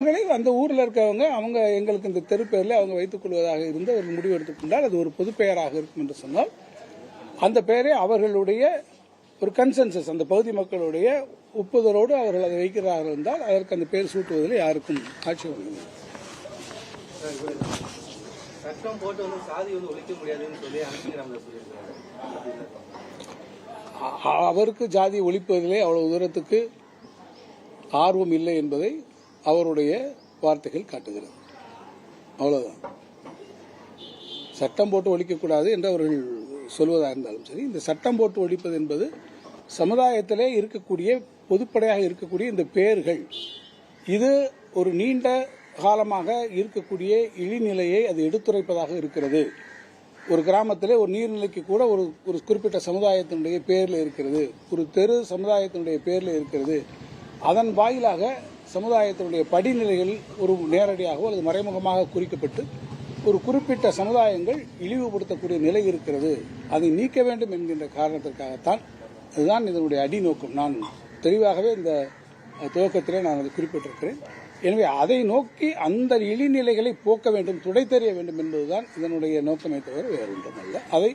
அந்த ஊரில் இருக்கவங்க அவங்க எங்களுக்கு இந்த தெரு பெயரில் அவங்க வைத்துக் கொள்வதாக இருந்து ஒரு முடிவு எடுத்துக்கொண்டால் அது ஒரு பொது பெயராக இருக்கும் என்று சொன்னால் அந்த பெயரை அவர்களுடைய ஒரு கன்சென்சஸ் அந்த பகுதி மக்களுடைய ஒப்புதலோடு அவர்கள் அதை வைக்கிறார்கள் என்றால் அதற்கு அந்த பெயர் சூட்டுவதில் யாருக்கும் ஆட்சேபம் இல்லை. சட்டம் போட்டு சாதி ஒழிக்க முடியாதுன்னு சொல்லி அவருக்கு ஜாதி ஒழிப்பதிலே அவ்வளவு தூரத்துக்கு ஆர்வம் இல்லை என்பதை அவருடைய வார்த்தைகள் காட்டுகிறது. அவ்வளவுதான். சட்டம் போட்டு ஒழிக்கக்கூடாது என்று அவர்கள் சொல்வதாக இருந்தாலும் சரி, இந்த சட்டம் போட்டு ஒழிப்பது என்பது சமுதாயத்திலே இருக்கக்கூடிய பொதுப்படையாக இருக்கக்கூடிய இந்த பெயர்கள் இது ஒரு நீண்ட காலமாக இருக்கக்கூடிய இழிநிலையை அது எடுத்துரைப்பதாக இருக்கிறது. ஒரு கிராமத்திலே ஒரு நீர்நிலைக்கு கூட ஒரு குறிப்பிட்ட சமுதாயத்தினுடைய பெயரில் இருக்கிறது, ஒரு தெரு சமுதாயத்தினுடைய பெயரில் இருக்கிறது. அதன் வாயிலாக சமுதாயத்தினுடைய படிநிலைகள் ஒரு நேரடியாகவோ அல்லது மறைமுகமாக குறிக்கப்பட்டு ஒரு குறிப்பிட்ட சமுதாயங்கள் இழிவுபடுத்தக்கூடிய நிலை இருக்கிறது. அதை நீக்க வேண்டும் என்கின்ற காரணத்திற்காகத்தான் அதுதான் இதனுடைய அடிநோக்கம். நான் தெளிவாகவே இந்த துவக்கத்திலே நான் அதை குறிப்பிட்டிருக்கிறேன். எனவே அதை நோக்கி அந்த இழிநிலைகளை போக்க வேண்டும், துடை தெரிய வேண்டும் என்பதுதான் இதனுடைய நோக்கமே தவிர வேறு ஒன்றுமல்ல. அதை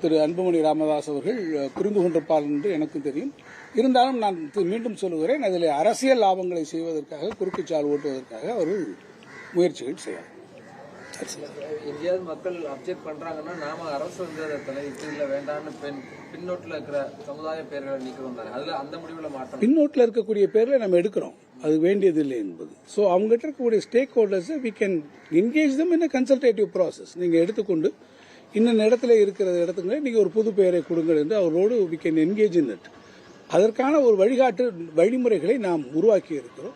திரு அன்புமணி ராமதாஸ் அவர்கள் புரிந்து கொண்டிருப்பார் என்று எனக்கும் தெரியும். இருந்தாலும் நான் மீண்டும் சொல்லுகிறேன், அதில் அரசியல் லாபங்களை செய்வதற்காக குறுக்குச்சால் ஓட்டுவதற்காக அவர்கள் முயற்சிகள் செய்யலாம். எங்கேயாவது மக்கள் அப்செக்ட் பண்றாங்கன்னா நாம அரசு வந்து அதை தலையிட்டு இல்ல வேண்டாம்னு பின்னோட்டில் இருக்கிற சமுதாய பெயர்களை நீக்கிறோம் தானே, அதுல அந்த முடிவுல மாற்றம். பின்னோட்டில் இருக்கக்கூடிய பேர்களை நம்ம எடுக்கிறோம், அது வேண்டியதில்லை என்பது. ஸோ அவங்ககிட்ட இருக்கக்கூடிய stakeholders we can engage them in consultative process. நீங்க எடுத்துக்கொண்டு இன்னும் இடத்துல இருக்கிற இடத்துக்கு நீங்க ஒரு புது பெயரை கொடுங்கள் என்று அவரோடு we can engage in it. அதற்கான ஒரு வழிகாட்டு வழிமுறைகளை நாம் உருவாக்கி இருக்கிறோம்.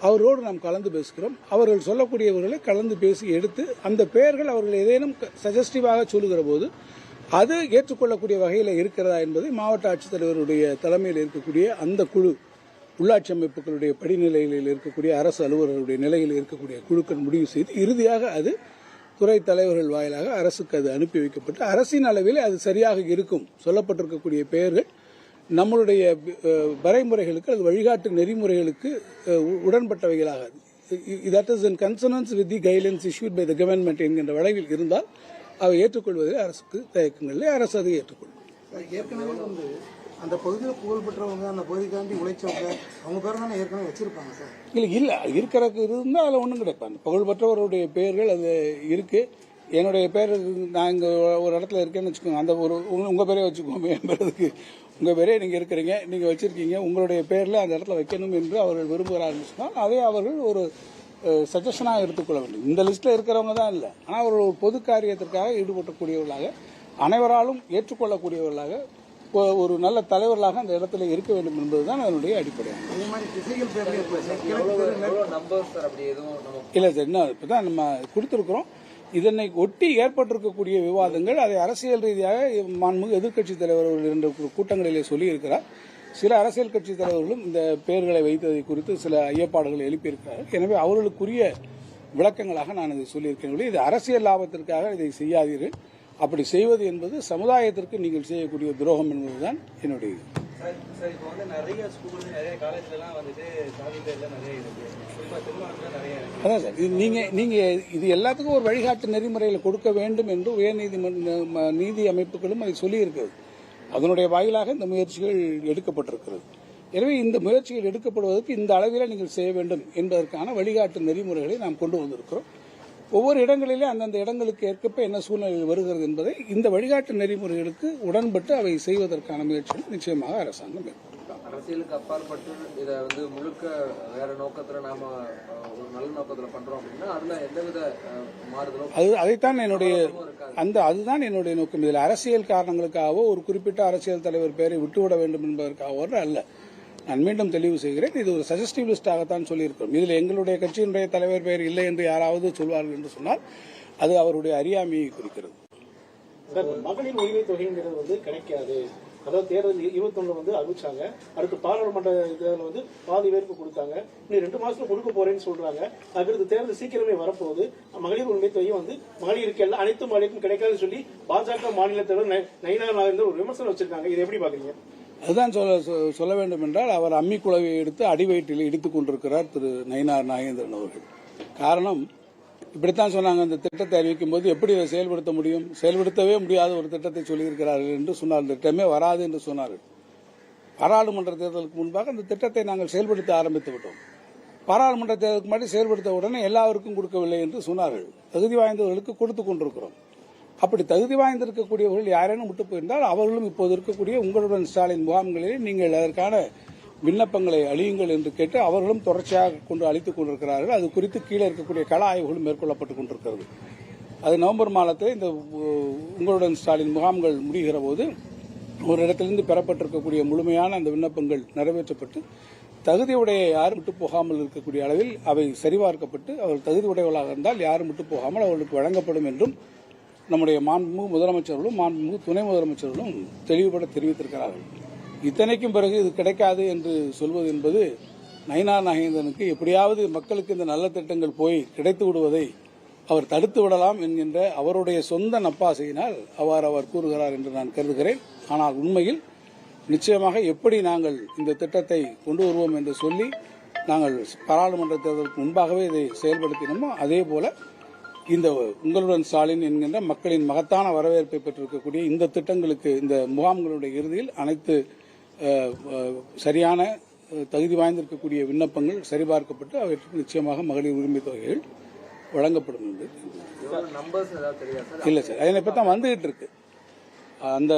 அவரோடு நாம் கலந்து பேசுகிறோம். அவர்கள் சொல்லக்கூடியவர்களை கலந்து பேசி எடுத்து அந்த பெயர்கள் அவர்கள் ஏதேனும் சஜஸ்டிவாக சொல்லுகிற போது அது ஏற்றுக்கொள்ளக்கூடிய வகையில் இருக்கிறதா என்பதை மாவட்ட ஆட்சித்தலைவருடைய தலைமையில் இருக்கக்கூடிய அந்த குழு, உள்ளாட்சி அமைப்புகளுடைய படிநிலையில் இருக்கக்கூடிய அரசு அலுவலர்களுடைய நிலையில் இருக்கக்கூடிய குழுக்கள் முடிவு செய்து இறுதியாக அது துறை தலைவர்கள் வாயிலாக அரசுக்கு அது அனுப்பி வைக்கப்பட்டு அரசின் அளவில் அது சரியாக இருக்கும். சொல்லப்பட்டிருக்கக்கூடிய பெயர்கள் நம்மளுடைய வரைமுறைகளுக்கு அது வழிகாட்டு நெறிமுறைகளுக்கு உடன்பட்டவைகளாக that is in consonance with the guidelines issued by the government என்கின்ற வளைவில் இருந்தால் அவை ஏற்றுக்கொள்வதில் அரசுக்கு தயக்கங்களில் அரசு அதை ஏற்றுக்கொள்ளும். ஏற்கனவே வந்து அந்த பகுதியில் புகழ்பெற்றவங்க அந்த பகுதிக்காண்டி உழைச்சவங்க அவங்க பேர் தானே ஏற்கனவே வச்சிருப்பாங்க சார். இல்ல இருக்கிறதுக்கு இருந்தால் அதில் ஒன்றும் கிடையாது. அந்த புகழ்பெற்றவருடைய பெயர்கள் அது இருக்கு. என்னுடைய பேர் நான் இங்கே ஒரு இடத்துல இருக்கேன்னு வச்சுக்கோங்க, அந்த ஒரு உங்கள் பேரே வச்சுக்கோங்க. என்பதற்கு உங்கள் பேரே நீங்கள் இருக்கிறீங்க, நீங்கள் வச்சுருக்கீங்க, உங்களுடைய பேரில் அந்த இடத்துல வைக்கணும் என்று அவர்கள் விரும்புகிறார்கள் சொன்னால் அதை அவர்கள் ஒரு சஜஷனாக எடுத்துக்கொள்ள வேண்டும். இந்த லிஸ்ட்டில் இருக்கிறவங்க தான் இல்லை, ஆனால் அவர்கள் ஒரு பொது காரியத்திற்காக ஈடுபடக்கூடியவர்களாக அனைவராலும் ஏற்றுக்கொள்ளக்கூடியவர்களாக ஒரு நல்ல தலைவர்களாக அந்த இடத்துல இருக்க வேண்டும் என்பதுதான் அதனுடைய அடிப்படையாகும். இல்லை சார், இன்னும் இப்போதான் நம்ம கொடுத்துருக்குறோம். இதனை ஒட்டி ஏற்பட்டிருக்கக்கூடிய விவாதங்கள் அதை அரசியல் ரீதியாக மாண்புமிகு எதிர்க்கட்சித் தலைவர்கள் இரண்டு கூட்டங்களிலே சொல்லியிருக்கிறார். சில அரசியல் கட்சி தலைவர்களும் இந்த பெயர்களை வைத்ததை குறித்து சில ஐயப்பாடுகளை எழுப்பியிருக்கிறார்கள். எனவே அவர்களுக்குரிய விளக்கங்களாக நான் இதை சொல்லியிருக்கேன். இது அரசியல் லாபத்திற்காக இதை செய்யாதீர்கள். அப்படி செய்வது என்பது சமுதாயத்திற்கு நீங்கள் செய்யக்கூடிய துரோகம் என்பதுதான் என்னுடைய இது. நிறைய ஸ்கூல் நிறைய காலேஜ்லாம் வந்துட்டு சாதி பேர்ல நிறைய இருக்கு, நிறைய இருக்கு. அதான் சார், நீங்க இது எல்லாத்துக்கும் ஒரு வழிகாட்டு நெறிமுறைகளை கொடுக்க வேண்டும் என்று நீதி அமைப்புகளும் அதை சொல்லியிருக்கிறது. அதனுடைய வாயிலாக இந்த முயற்சிகள் எடுக்கப்பட்டிருக்கிறது. எனவே இந்த முயற்சிகள் எடுக்கப்படுவதற்கு இந்த அளவில் நீங்கள் செய்ய வேண்டும் என்பதற்கான வழிகாட்டு நெறிமுறைகளை நாம் கொண்டு வந்திருக்கிறோம். ஒவ்வொரு இடங்களிலே அந்தந்த இடங்களுக்கு ஏற்ப என்ன சூழ்நிலையில் வருகிறது என்பதை இந்த வழிகாட்டு நெறிமுறைகளுக்கு உடன்பட்டு அவை செய்வதற்கான முயற்சிகள் நிச்சயமாக அரசாங்கம் மேற்கொள்ளும். அரசியலுக்கு அப்பாற்பட்டு இதை வந்து முழுக்க வேற நோக்கத்துல நாம ஒரு நல்ல நோக்கத்துல பண்றோம் அப்படின்னா அதுல எந்தவித மாறுதலும் அதுதான் என்னுடைய நோக்கம். இதில் அரசியல் காரணங்களுக்காகவோ ஒரு குறிப்பிட்ட அரசியல் தலைவர் பெயரை விட்டுவிட வேண்டும் என்பதற்காகவோ அல்ல. நான் மீண்டும் தெளிவு செய்கிறேன், இது ஒரு சஜஸ்டிவ் லிஸ்டாகத்தான் சொல்லியிருக்கிறோம். இதில் எங்களுடைய கட்சியினுடைய தலைவர் பெயர் இல்லை என்று யாராவது சொல்வார்கள் என்று சொன்னால் அது அவருடைய அறியாமையை குறிக்கிறது. மகளிர் உரிமை தொகைங்கிறது வந்து கிடைக்காது. அதாவது தேர்தல் 21 அறிவிச்சாங்க, அடுத்து பாராளுமன்ற தேர்தல் பாதி பேருக்கு கொடுத்தாங்க, இன்னும் 2 மாசத்துல கொடுக்க போறேன்னு சொல்றாங்க. அதுக்கு தேர்தல் சீக்கிரமே வரப்போகுது. மகளிர் உரிமை தொகை மகளிருக்கு எல்லாம் அனைத்து மகளிருக்கும் கிடைக்காதுன்னு சொல்லி பாஜக மாநில தலைவர் நயினா நாகேந்திரன் ஒரு விமர்சனம் வச்சிருக்காங்க. இதை எப்படி பாக்குறீங்க? அதுதான் சொல்ல வேண்டும் என்றால் அவர் அம்மி குழவையை எடுத்து அடிவயிற்றில் இடித்துக் கொண்டிருக்கிறார் திரு நயினார் நாகேந்திரன் அவர்கள். காரணம், இப்படித்தான் சொன்னாங்க, இந்த திட்டத்தை அறிவிக்கும் போது எப்படி அதை செயல்படுத்த முடியும், செயல்படுத்தவே முடியாத ஒரு திட்டத்தை சொல்லியிருக்கிறார்கள் என்று சொன்னார். இந்த திட்டமே வராது என்று சொன்னார்கள். பாராளுமன்ற தேர்தலுக்கு முன்பாக அந்த திட்டத்தை நாங்கள் செயல்படுத்த ஆரம்பித்து விட்டோம். பாராளுமன்ற தேர்தலுக்கு முன்னாடி செயல்படுத்த உடனே எல்லாருக்கும் கொடுக்கவில்லை என்று சொன்னார்கள். தகுதி வாய்ந்தவர்களுக்கு கொடுத்துக் கொண்டிருக்கிறோம். அப்படி தகுதி வாய்ந்திருக்கக்கூடியவர்கள் யாரேனும் விட்டு போயிருந்தால் அவர்களும் இப்போது இருக்கக்கூடிய உங்களுடன் ஸ்டாலின் முகாம்களில் நீங்கள் அதற்கான விண்ணப்பங்களை அழியுங்கள் என்று கேட்டு அவர்களும் தொடர்ச்சியாக கொண்டு அளித்துக் கொண்டிருக்கிறார்கள். அது குறித்து கீழே இருக்கக்கூடிய கள ஆய்வுகளும் மேற்கொள்ளப்பட்டுக் கொண்டிருக்கிறது. அது நவம்பர் மாதத்தில் இந்த உங்களுடன் ஸ்டாலின் முகாம்கள் முடிகிற போது ஒரு இடத்திலிருந்து பெறப்பட்டிருக்கக்கூடிய முழுமையான அந்த விண்ணப்பங்கள் நிறைவேற்றப்பட்டு தகுதியுடைய யாரும் விட்டு போகாமல் இருக்கக்கூடிய அளவில் அவை சரிபார்க்கப்பட்டு அவர்கள் தகுதி உடையவர்களாக இருந்தால் யாரும் விட்டு போகாமல் அவர்களுக்கு வழங்கப்படும் என்றும் நம்முடைய மாண்புமிகு முதலமைச்சர்களும் மாண்புமிகு துணை முதலமைச்சர்களும் தெளிவுபட தெரிவித்திருக்கிறார்கள். இத்தனைக்கும் பிறகு இது கிடைக்காது என்று சொல்வது என்பது நயினார் நாகேந்திரனுக்கு எப்படியாவது மக்களுக்கு இந்த நல்ல திட்டங்கள் போய் கிடைத்து விடுவதை அவர் தடுத்து விடலாம் என்கின்ற அவருடைய சொந்த நப்பாசையினால் அவர் கூறுகிறார் என்று நான் கருதுகிறேன். ஆனால் உண்மையில் நிச்சயமாக எப்படி நாங்கள் இந்த திட்டத்தை கொண்டு வருவோம் என்று சொல்லி நாங்கள் பாராளுமன்ற தேர்தலுக்கு முன்பாகவே இதை செயல்படுத்தினோமோ அதே போல இந்த உங்களுடன் ஸ்டாலின் என்கின்ற மக்களின் மகத்தான வரவேற்பை பெற்றிருக்கக்கூடிய இந்த திட்டங்களுக்கு இந்த முகாம்களுடைய இறுதியில் அனைத்து சரியான தகுதி வாய்ந்திருக்கக்கூடிய விண்ணப்பங்கள் சரிபார்க்கப்பட்டு அவற்றுக்கு நிச்சயமாக மகளிர் உரிமை தொகைகள் வழங்கப்படும் என்று இல்லை சார். அதனை பற்றி தான் வந்துகிட்டு இருக்கு. அந்த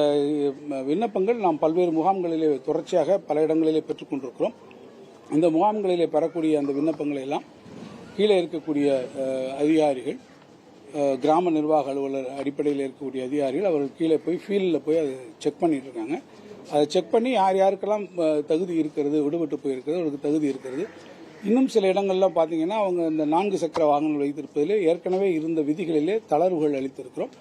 விண்ணப்பங்கள் நாம் பல்வேறு முகாம்களிலே தொடர்ச்சியாக பல இடங்களிலே பெற்றுக் கொண்டிருக்கிறோம். இந்த முகாம்களிலே பெறக்கூடிய அந்த விண்ணப்பங்களை எல்லாம் கீழே இருக்கக்கூடிய அதிகாரிகள், கிராம நிர்வாக அலுவலர் அடிப்படையில் இருக்கக்கூடிய அதிகாரிகள் அவர்கள் கீழே போய் ஃபீல்டில் போய் அதை செக் பண்ணிட்டு இருக்காங்க. அதை செக் பண்ணி யார் யாருக்கெல்லாம் தகுதி இருக்கிறது, விடுபட்டு போயிருக்கிறது, அவருக்கு தகுதி இருக்கிறது. இன்னும் சில இடங்கள்லாம் பார்த்தீங்கன்னா அவங்க இந்த 4 சக்கர வாகனங்கள் வைத்திருப்பதிலே ஏற்கனவே இருந்த விதிகளிலே தளர்வுகள் அளித்திருக்கிறோம்.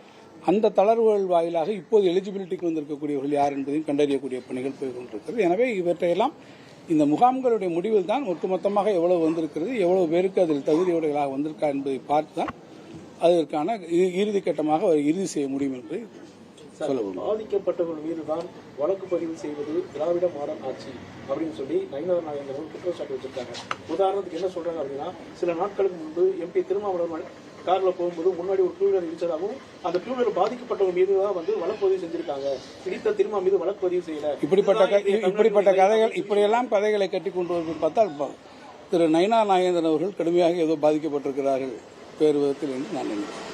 அந்த தளர்வுகள் வாயிலாக இப்போது எலிஜிபிலிட்டிக்கு வந்திருக்கக்கூடியவர்கள் யார் என்பதையும் கண்டறியக்கூடிய பணிகள் போய் கொண்டிருக்கிறது. எனவே இவற்றையெல்லாம் இந்த முகாம்களுடைய முடிவில் தான் ஒட்டுமொத்தமாக எவ்வளவு வந்திருக்கிறது, எவ்வளவு பேருக்கு அதில் தகுதியுடையவர்களாக வந்திருக்கா என்பதை பார்த்து தான் அதற்கான இறுதி கட்டமாக அவர் இறுதி செய்ய முடியும் என்று சொல்லவும். பாதிக்கப்பட்டவர்கள் மீதுதான் வழக்கு பதிவு செய்வது திராவிட மாடல் ஆட்சி அப்படின்னு சொல்லி நயினார் நாகேந்திரன் குற்றச்சாட்டு வச்சிருக்காங்க. உதாரணத்துக்கு என்ன சொல்றாங்க அப்படின்னா, சில நாட்களுக்கு முன்பு MP திருமாவளவன் கார்ல போகும்போது முன்னாடி ஒரு 2 வீலர் இடிச்சதாகவும் அந்த 2 வீலர் பாதிக்கப்பட்டவங்க மீது தான் வழக்கு பதிவு செஞ்சிருக்காங்க. இடித்த திருமா மீது வழக்கு பதிவு செய்யல. இப்படிப்பட்ட கதைகள், இப்படியெல்லாம் கதைகளை கட்டி கொண்டு வருவது பார்த்தால் திரு நயினார் நாகேந்திரன் அவர்கள் கடுமையாக ஏதோ பாதிக்கப்பட்டிருக்கிறார்கள் வேறு விதத்தில் என்று நான் நினைக்கிறேன்.